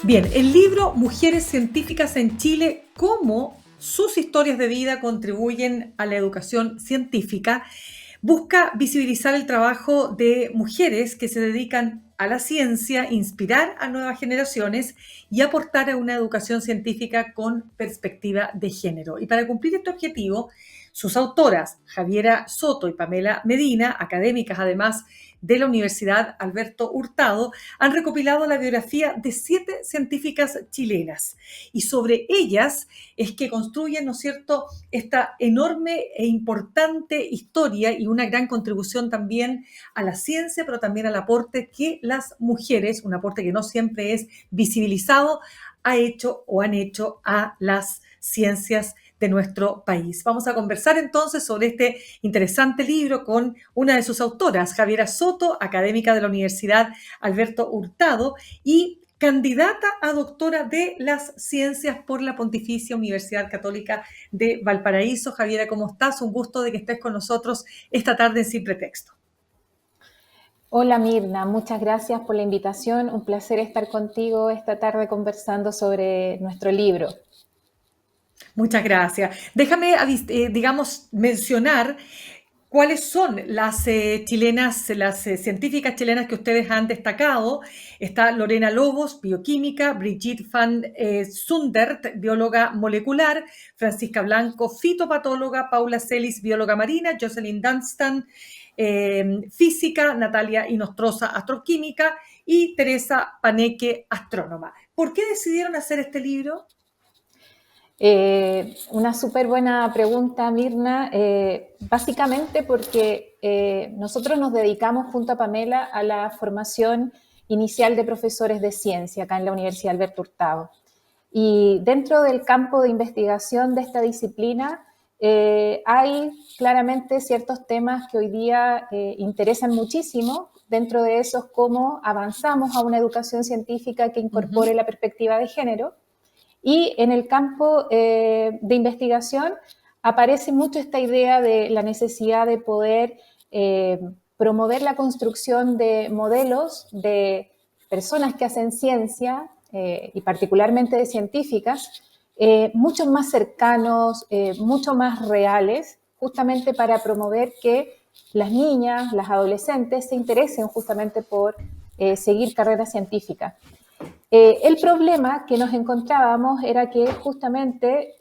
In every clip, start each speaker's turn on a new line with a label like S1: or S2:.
S1: Bien, el libro Mujeres Científicas en Chile, cómo sus historias de vida contribuyen a la educación científica, busca visibilizar el trabajo de mujeres que se dedican a la ciencia, inspirar a nuevas generaciones y aportar a una educación científica con perspectiva de género. Y para cumplir este objetivo, sus autoras, Javiera Soto y Pamela Medina, académicas además de la Universidad Alberto Hurtado, han recopilado la biografía de 7 científicas chilenas. Y sobre ellas es que construyen, ¿no es cierto?, esta enorme e importante historia y una gran contribución también a la ciencia, pero también al aporte que las mujeres, un aporte que no siempre es visibilizado, ha hecho o han hecho a las ciencias de nuestro país. Vamos a conversar entonces sobre este interesante libro con una de sus autoras, Javiera Soto, académica de la Universidad Alberto Hurtado y candidata a doctora de las ciencias por la Pontificia Universidad Católica de Valparaíso. Javiera, ¿cómo estás? Un gusto de que estés con nosotros esta tarde en Sin Pretexto.
S2: Hola Mirna, muchas gracias por la invitación. Un placer estar contigo esta tarde conversando sobre nuestro libro.
S1: Muchas gracias. Déjame, mencionar cuáles son las chilenas, las científicas chilenas que ustedes han destacado. Está Lorena Lobos, bioquímica, Brigitte van Zundert, bióloga molecular, Francisca Blanco, fitopatóloga, Paula Celis, bióloga marina, Jocelyn Dunstan, física, Natalia Inostroza, astroquímica y Teresa Paneque, astrónoma. ¿Por qué decidieron hacer este libro?
S2: Una súper buena pregunta, Mirna. Básicamente porque nosotros nos dedicamos junto a Pamela a la formación inicial de profesores de ciencia acá en la Universidad Alberto Hurtado. Y dentro del campo de investigación de esta disciplina hay claramente ciertos temas que hoy día interesan muchísimo. Dentro de esos, cómo avanzamos a una educación científica que incorpore la perspectiva de género. Y en el campo de investigación aparece mucho esta idea de la necesidad de poder promover la construcción de modelos de personas que hacen ciencia y particularmente de científicas, mucho más cercanos, mucho más reales, justamente para promover que las niñas, las adolescentes se interesen justamente por seguir carreras científicas. El problema que nos encontrábamos era que justamente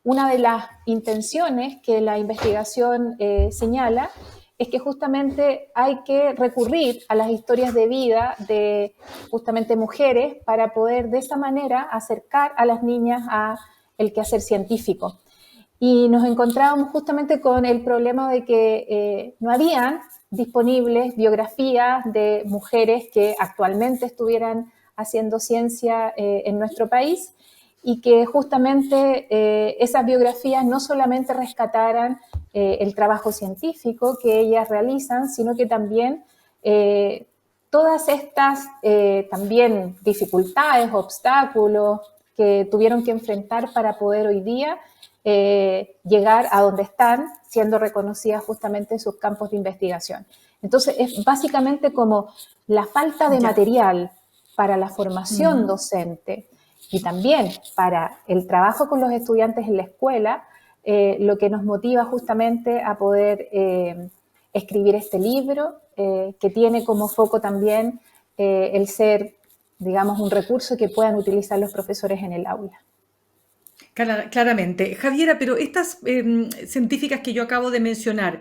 S2: una de las intenciones que la investigación señala es que justamente hay que recurrir a las historias de vida de justamente mujeres para poder de esa manera acercar a las niñas a el quehacer científico. Y nos encontrábamos justamente con el problema de que no habían disponibles biografías de mujeres que actualmente estuvieran haciendo ciencia en nuestro país y que justamente esas biografías no solamente rescataran el trabajo científico que ellas realizan, sino que también todas estas también dificultades, obstáculos que tuvieron que enfrentar para poder hoy día llegar a donde están, siendo reconocidas justamente sus campos de investigación. Entonces, es básicamente como la falta de material para la formación docente y también para el trabajo con los estudiantes en la escuela, lo que nos motiva justamente a poder escribir este libro, que tiene como foco también el ser, digamos, un recurso que puedan utilizar los profesores en el aula.
S1: Claramente. Javiera, pero estas científicas que yo acabo de mencionar,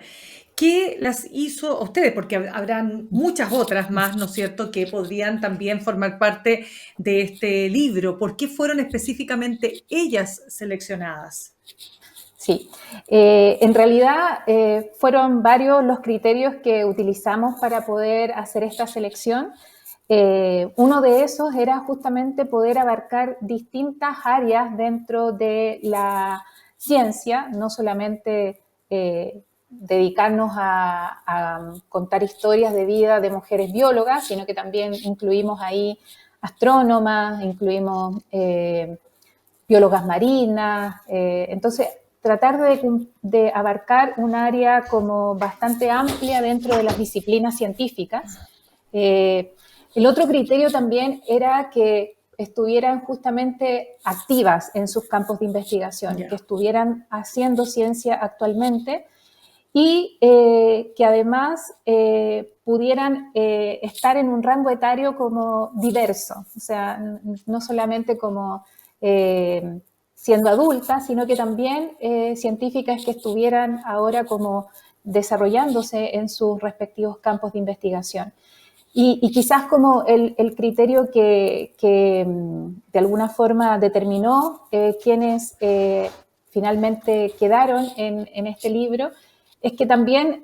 S1: ¿qué las hizo a ustedes? Porque habrán muchas otras más, ¿no es cierto?, que podrían también formar parte de este libro. ¿Por qué fueron específicamente ellas seleccionadas?
S2: Sí, en realidad fueron varios los criterios que utilizamos para poder hacer esta selección. Uno de esos era justamente poder abarcar distintas áreas dentro de la ciencia, no solamente dedicarnos a contar historias de vida de mujeres biólogas, sino que también incluimos ahí astrónomas, incluimos biólogas marinas. Entonces, tratar de abarcar un área como bastante amplia dentro de las disciplinas científicas. El otro criterio también era que estuvieran justamente activas en sus campos de investigación, que estuvieran haciendo ciencia actualmente y que además pudieran estar en un rango etario como diverso, o sea, no solamente como siendo adultas, sino que también científicas que estuvieran ahora como desarrollándose en sus respectivos campos de investigación. Y quizás como el criterio que de alguna forma determinó quienes finalmente quedaron en este libro, es que también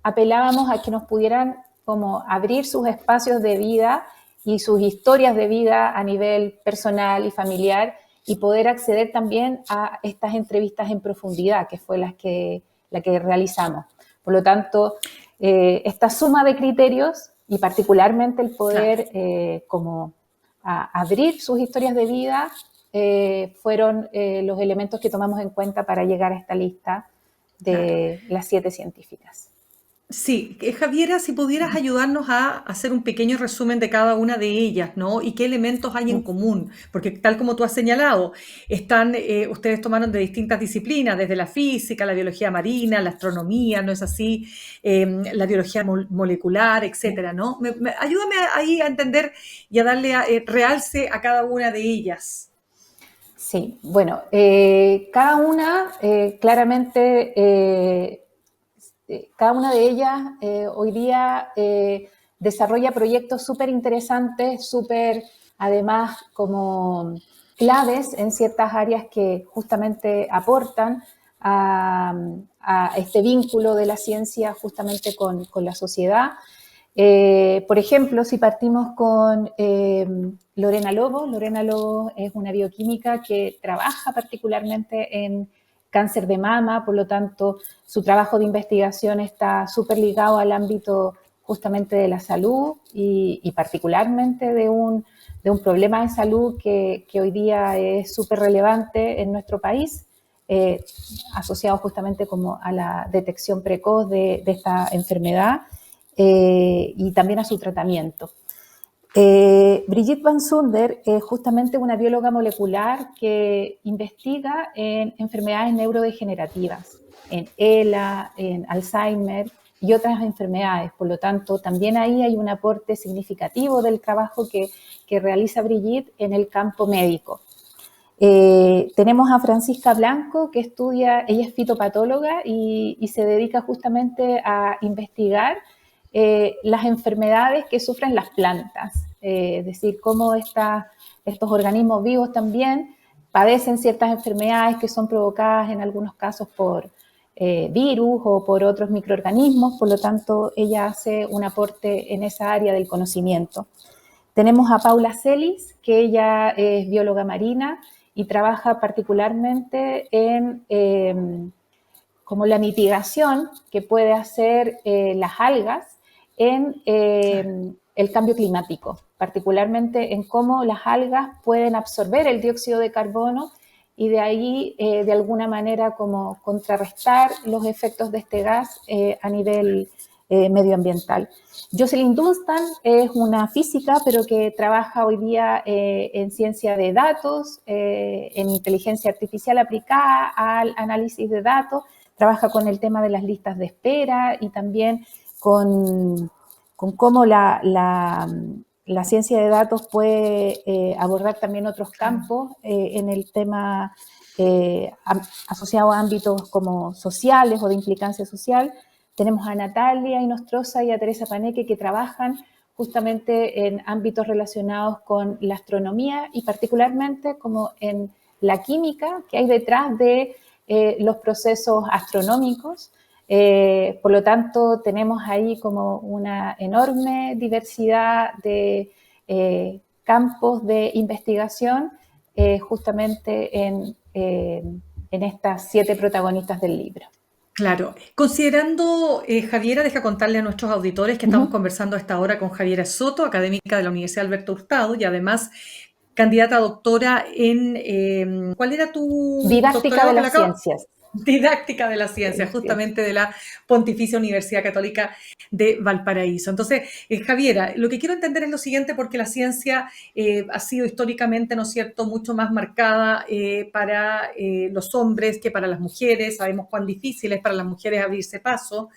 S2: apelábamos a que nos pudieran como abrir sus espacios de vida y sus historias de vida a nivel personal y familiar y poder acceder también a estas entrevistas en profundidad, que fue la que realizamos. Por lo tanto, esta suma de criterios y particularmente el poder como abrir sus historias de vida fueron los elementos que tomamos en cuenta para llegar a esta lista de las 7 científicas.
S1: Sí, Javiera, si pudieras ayudarnos a hacer un pequeño resumen de cada una de ellas, ¿no? Y qué elementos hay en común, porque tal como tú has señalado, ustedes tomaron de distintas disciplinas, desde la física, la biología marina, la astronomía, ¿no es así? La biología molecular, etcétera, ¿no? Ayúdame ahí a entender y a darle realce a cada una de ellas.
S2: Sí, bueno, cada una claramente... cada una de ellas hoy día desarrolla proyectos súper interesantes, súper además como claves en ciertas áreas que justamente aportan a este vínculo de la ciencia justamente con la sociedad. Por ejemplo, si partimos con Lorena Lobo es una bioquímica que trabaja particularmente en cáncer de mama, por lo tanto, su trabajo de investigación está súper ligado al ámbito justamente de la salud y particularmente de un problema de salud que hoy día es súper relevante en nuestro país, asociado justamente como a la detección precoz de esta enfermedad y también a su tratamiento. Brigitte Van Zunder es justamente una bióloga molecular que investiga en enfermedades neurodegenerativas, en ELA, en Alzheimer y otras enfermedades. Por lo tanto, también ahí hay un aporte significativo del trabajo que realiza Brigitte en el campo médico. Tenemos a Francisca Blanco, que ella es fitopatóloga y se dedica justamente a investigar las enfermedades que sufren las plantas, es decir, cómo estos organismos vivos también padecen ciertas enfermedades que son provocadas en algunos casos por virus o por otros microorganismos, por lo tanto ella hace un aporte en esa área del conocimiento. Tenemos a Paula Celis, que ella es bióloga marina y trabaja particularmente en como la mitigación que puede hacer las algas en el cambio climático, particularmente en cómo las algas pueden absorber el dióxido de carbono y de ahí de alguna manera como contrarrestar los efectos de este gas a nivel medioambiental. Jocelyn Dunstan es una física, pero que trabaja hoy día en ciencia de datos, en inteligencia artificial aplicada al análisis de datos, trabaja con el tema de las listas de espera y también con cómo la ciencia de datos puede abordar también otros campos en el tema asociado a ámbitos como sociales o de implicancia social. Tenemos a Natalia Inostroza y a Teresa Paneque que trabajan justamente en ámbitos relacionados con la astronomía y particularmente como en la química que hay detrás de los procesos astronómicos. Por lo tanto, tenemos ahí como una enorme diversidad de campos de investigación justamente en estas 7 protagonistas del libro.
S1: Claro. Considerando, Javiera, deja contarle a nuestros auditores que estamos conversando a esta hora con Javiera Soto, académica de la Universidad Alberto Hurtado y además candidata a doctora en... ¿cuál era tu
S2: Didáctica de las ciencias.
S1: Didáctica de la ciencia,
S2: Sí.
S1: justamente de la Pontificia Universidad Católica de Valparaíso. Entonces, Javiera, lo que quiero entender es lo siguiente, porque la ciencia ha sido históricamente, ¿no es cierto?, mucho más marcada para los hombres que para las mujeres. Sabemos cuán difícil es para las mujeres abrirse paso.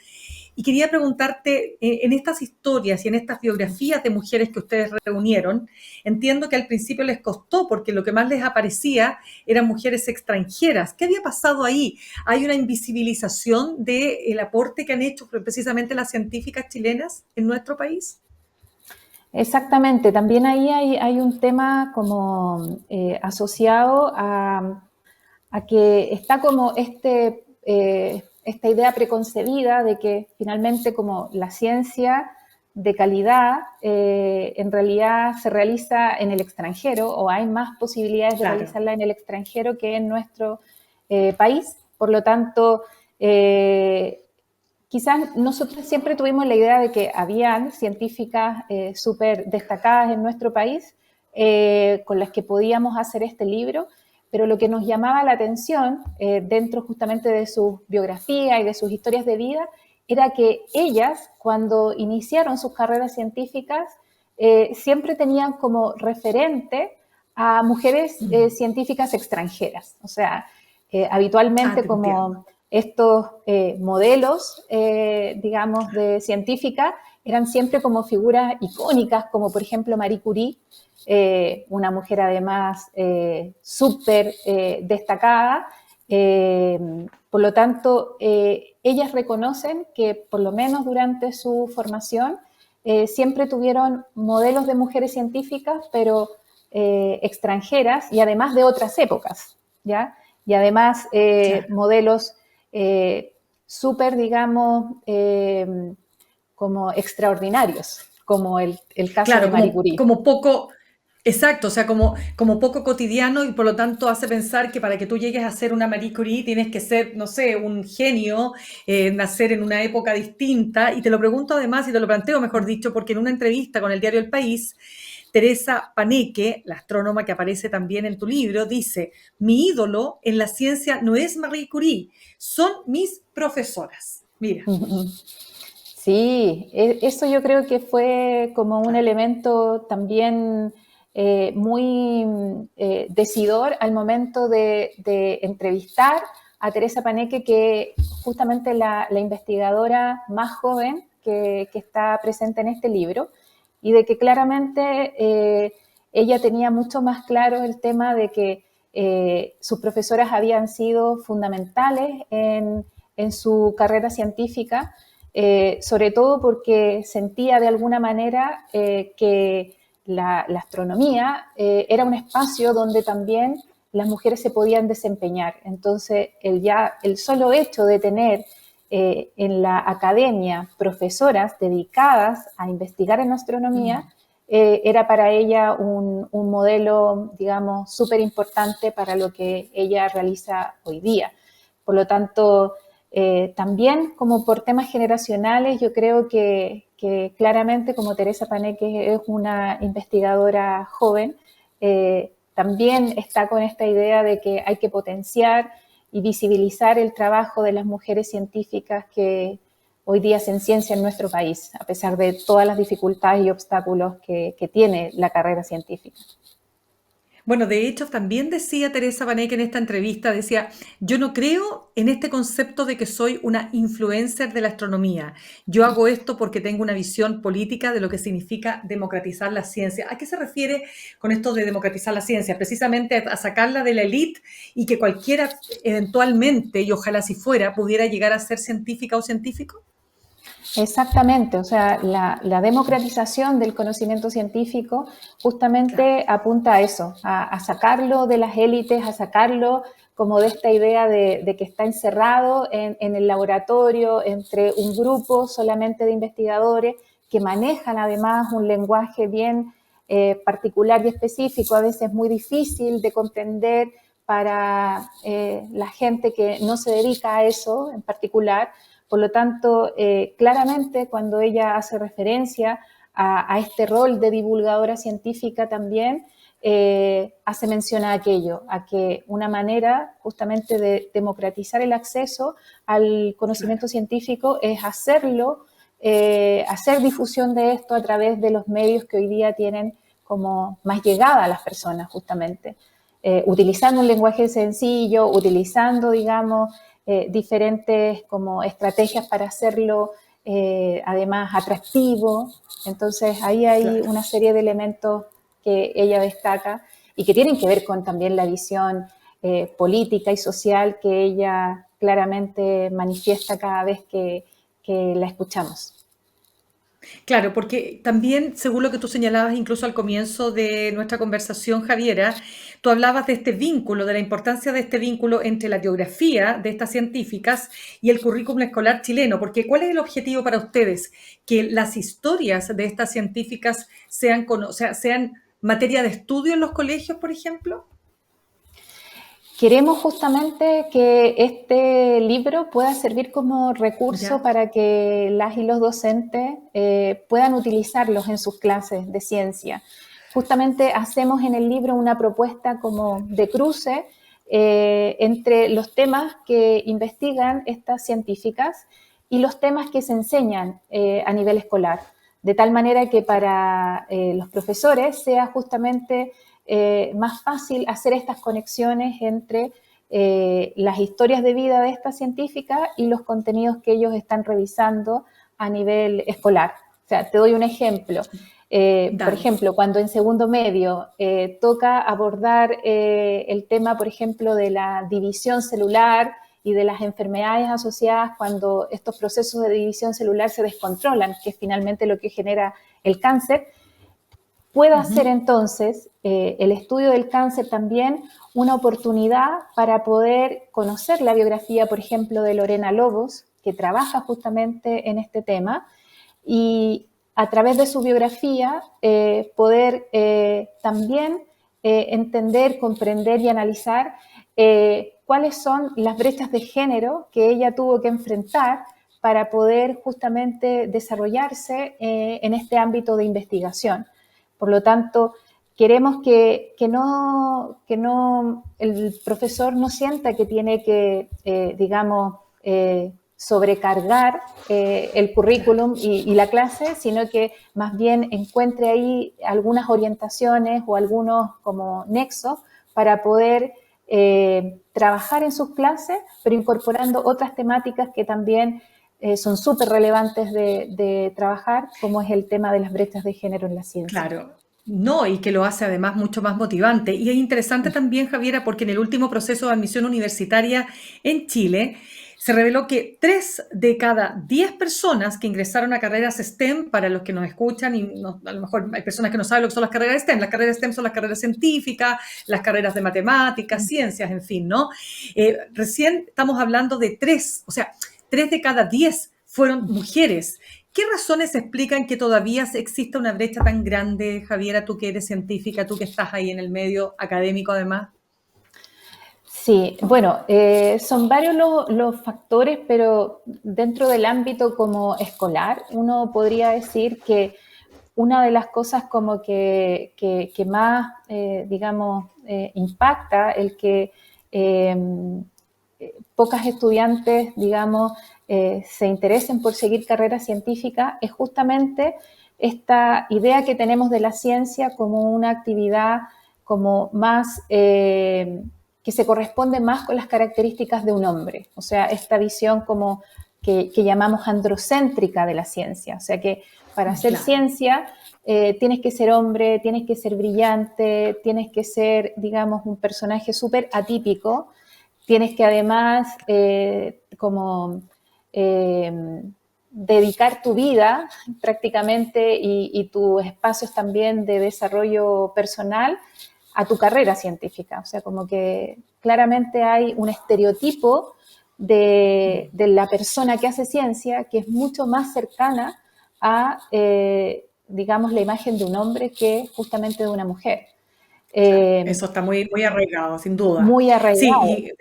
S1: Y quería preguntarte, en estas historias y en estas biografías de mujeres que ustedes reunieron, entiendo que al principio les costó porque lo que más les aparecía eran mujeres extranjeras. ¿Qué había pasado ahí? ¿Hay una invisibilización del aporte que han hecho precisamente las científicas chilenas en nuestro país?
S2: Exactamente, también ahí hay un tema como asociado a que está como esta idea preconcebida de que finalmente como la ciencia de calidad en realidad se realiza en el extranjero o hay más posibilidades de
S1: Claro.
S2: realizarla en el extranjero que en nuestro país. Por lo tanto, quizás nosotros siempre tuvimos la idea de que habían científicas súper destacadas en nuestro país con las que podíamos hacer este libro, pero lo que nos llamaba la atención dentro justamente de su biografía y de sus historias de vida era que ellas, cuando iniciaron sus carreras científicas, siempre tenían como referente a mujeres científicas extranjeras. O sea,
S1: Ah,
S2: habitualmente
S1: te entiendo.
S2: como estos modelos, digamos, de científica eran siempre como figuras icónicas, como por ejemplo Marie Curie, una mujer además súper destacada. Por lo tanto, ellas reconocen que por lo menos durante su formación siempre tuvieron modelos de mujeres científicas, pero extranjeras y además de otras épocas, ¿ya? Y además
S1: Claro.
S2: modelos súper, digamos, como extraordinarios, como el caso de
S1: Claro,
S2: Marie
S1: como,
S2: Curie.
S1: como poco, exacto, o sea, como poco cotidiano y por lo tanto hace pensar que para que tú llegues a ser una Marie Curie tienes que ser, no sé, un genio, nacer en una época distinta. Y te lo pregunto además, y te lo planteo mejor dicho, porque en una entrevista con el diario El País, Teresa Paneque, la astrónoma que aparece también en tu libro, dice, mi ídolo en la ciencia no es Marie Curie, son mis profesoras. Mira,
S2: Sí, eso yo creo que fue como un
S1: claro.
S2: elemento también muy decidor al momento de entrevistar a Teresa Paneque, que justamente la investigadora más joven que está presente en este libro, y de que claramente ella tenía mucho más claro el tema de que sus profesoras habían sido fundamentales en su carrera científica, sobre todo porque sentía de alguna manera que la astronomía era un espacio donde también las mujeres se podían desempeñar. Entonces, el solo hecho de tener en la academia profesoras dedicadas a investigar en astronomía era para ella un modelo, digamos, súper importante para lo que ella realiza hoy día. Por lo tanto, también como por temas generacionales, yo creo que claramente como Teresa Paneque es una investigadora joven, también está con esta idea de que hay que potenciar y visibilizar el trabajo de las mujeres científicas que hoy día hacen ciencia en nuestro país, a pesar de todas las dificultades y obstáculos que tiene la carrera científica.
S1: Bueno, de hecho, también decía Teresa Banek en esta entrevista, decía, yo no creo en este concepto de que soy una influencer de la astronomía. Yo hago esto porque tengo una visión política de lo que significa democratizar la ciencia. ¿A qué se refiere con esto de democratizar la ciencia? Precisamente a sacarla de la élite y que cualquiera eventualmente, y ojalá si fuera, pudiera llegar a ser científica o científico.
S2: Exactamente, o sea, la democratización del conocimiento científico
S1: Claro.
S2: justamente apunta a eso, a sacarlo de las élites, a sacarlo como de esta idea de que está encerrado en el laboratorio entre un grupo solamente de investigadores que manejan además un lenguaje bien particular y específico, a veces muy difícil de comprender para la gente que no se dedica a eso en particular. Por lo tanto, claramente cuando ella hace referencia a este rol de divulgadora científica también, hace mención a aquello, a que una manera justamente de democratizar el acceso al conocimiento científico es hacerlo, hacer difusión de esto a través de los medios que hoy día tienen como más llegada a las personas justamente, utilizando un lenguaje sencillo, utilizando, digamos, diferentes como estrategias para hacerlo además atractivo. Entonces ahí hay una serie de elementos que ella destaca y que tienen que ver con también la visión política y social que ella claramente manifiesta cada vez que la escuchamos.
S1: Claro, porque también, según lo que tú señalabas incluso al comienzo de nuestra conversación, Javiera, tú hablabas de este vínculo, de la importancia de este vínculo entre la biografía de estas científicas y el currículum escolar chileno, porque ¿cuál es el objetivo para ustedes? Que las historias de estas científicas sean, o sea, sean materia de estudio en los colegios, por ejemplo.
S2: Queremos justamente que este libro pueda servir como recurso
S1: Ya.
S2: para que las y los docentes puedan utilizarlos en sus clases de ciencia. Justamente hacemos en el libro una propuesta como de cruce entre los temas que investigan estas científicas y los temas que se enseñan a nivel escolar, de tal manera que para los profesores sea justamente más fácil hacer estas conexiones entre las historias de vida de esta científica y los contenidos que ellos están revisando a nivel escolar. O sea, te doy un ejemplo. Por ejemplo, cuando en segundo medio toca abordar el tema, por ejemplo, de la división celular y de las enfermedades asociadas cuando estos procesos de división celular se descontrolan, que es finalmente lo que genera el cáncer, pueda ser entonces el estudio del cáncer también una oportunidad para poder conocer la biografía, por ejemplo, de Lorena Lobos, que trabaja justamente en este tema, y a través de su biografía poder también entender, comprender y analizar cuáles son las brechas de género que ella tuvo que enfrentar para poder justamente desarrollarse en este ámbito de investigación. Por lo tanto, queremos que el profesor no sienta que tiene que, digamos, sobrecargar el currículum y la clase, sino que más bien encuentre ahí algunas orientaciones o algunos como nexos para poder trabajar en sus clases, pero incorporando otras temáticas que también son súper relevantes de trabajar, como es el tema de las brechas de género en la ciencia.
S1: Claro, no, y que lo hace además mucho más motivante. Y es interesante también, Javiera, porque en el último proceso de admisión universitaria en Chile se reveló que 3 de cada 10 personas que ingresaron a carreras STEM, para los que nos escuchan, y a lo mejor hay personas que no saben lo que son las carreras STEM son las carreras científicas, las carreras de matemáticas, ciencias, en fin, ¿no? Recién estamos hablando de 3, o sea, 3 de cada 10 fueron mujeres. ¿Qué razones explican que todavía exista una brecha tan grande, Javiera, tú que eres científica, tú que estás ahí en el medio académico además?
S2: Sí, bueno, son varios los factores, pero dentro del ámbito como escolar, uno podría decir que una de las cosas como que más, digamos, impacta el que pocas estudiantes, digamos, se interesen por seguir carreras científicas es justamente esta idea que tenemos de la ciencia como una actividad como más, que se corresponde más con las características de un hombre, o sea, esta visión como que llamamos androcéntrica de la ciencia, o sea que para hacer ciencia tienes que ser hombre, tienes que ser brillante, tienes que ser, digamos, un personaje súper atípico, tienes que además como dedicar tu vida prácticamente y tus espacios también de desarrollo personal a tu carrera científica. O sea, como que claramente hay un estereotipo de la persona que hace ciencia que es mucho más cercana a, digamos, la imagen de un hombre que justamente de una mujer.
S1: Eso está muy, muy arraigado, sin duda.
S2: Muy
S1: Sí,
S2: arraigado.
S1: y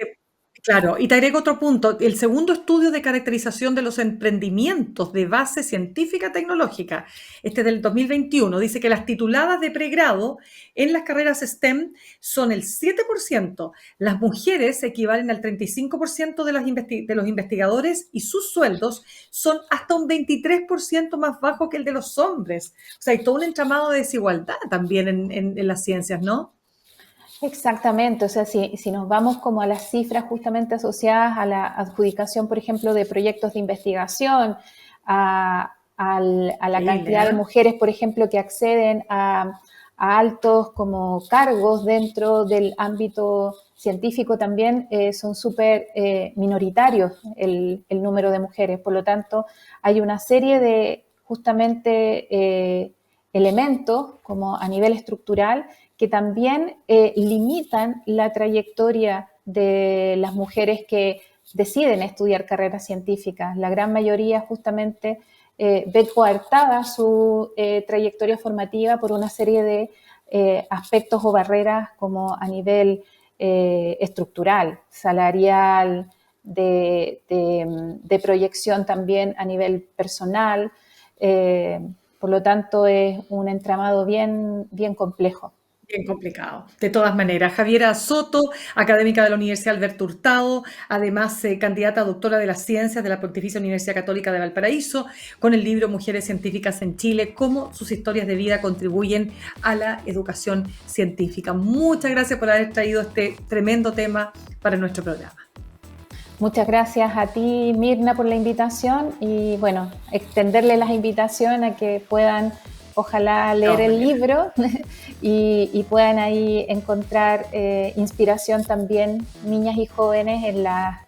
S1: Claro, y te agrego otro punto. El segundo estudio de caracterización de los emprendimientos de base científica tecnológica, este es del 2021, dice que las tituladas de pregrado en las carreras STEM son el 7%. Las mujeres equivalen al 35% de los investigadores y sus sueldos son hasta un 23% más bajo que el de los hombres. O sea, hay todo un entramado de desigualdad también en las ciencias, ¿no?
S2: Exactamente, o sea, si nos vamos como a las cifras justamente asociadas a la adjudicación, por ejemplo, de proyectos de investigación, a la
S1: Increíble,
S2: cantidad de
S1: ¿eh?
S2: mujeres, por ejemplo, que acceden a altos como cargos dentro del ámbito científico también, son súper minoritarios el número de mujeres. Por lo tanto, hay una serie de justamente elementos como a nivel estructural que también limitan la trayectoria de las mujeres que deciden estudiar carreras científicas. La gran mayoría justamente ve coartada su trayectoria formativa por una serie de aspectos o barreras como a nivel estructural, salarial, de proyección también a nivel personal. Por lo tanto, es un entramado bien complejo.
S1: Bien complicado. De todas maneras, Javiera Soto, académica de la Universidad Alberto Hurtado, además candidata a doctora de las ciencias de la Pontificia Universidad Católica de Valparaíso, con el libro Mujeres Científicas en Chile, cómo sus historias de vida contribuyen a la educación científica. Muchas gracias por haber traído este tremendo tema para nuestro programa.
S2: Muchas gracias a ti, Mirna, por la invitación y bueno, extenderle las invitaciones a que puedan, ojalá, leer el libro y puedan ahí encontrar inspiración también, niñas y jóvenes, en las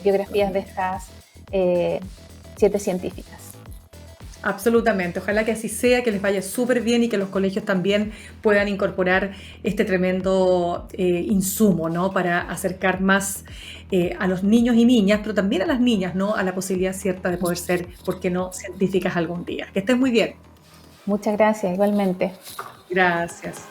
S2: biografías de estas 7 científicas.
S1: Absolutamente, ojalá que así sea, que les vaya súper bien y que los colegios también puedan incorporar este tremendo insumo, ¿no? Para acercar más a los niños y niñas, pero también a las niñas, ¿no? A la posibilidad cierta de poder ser, ¿por qué no?, científicas algún día. Que estés muy bien.
S2: Muchas gracias, igualmente.
S1: Gracias.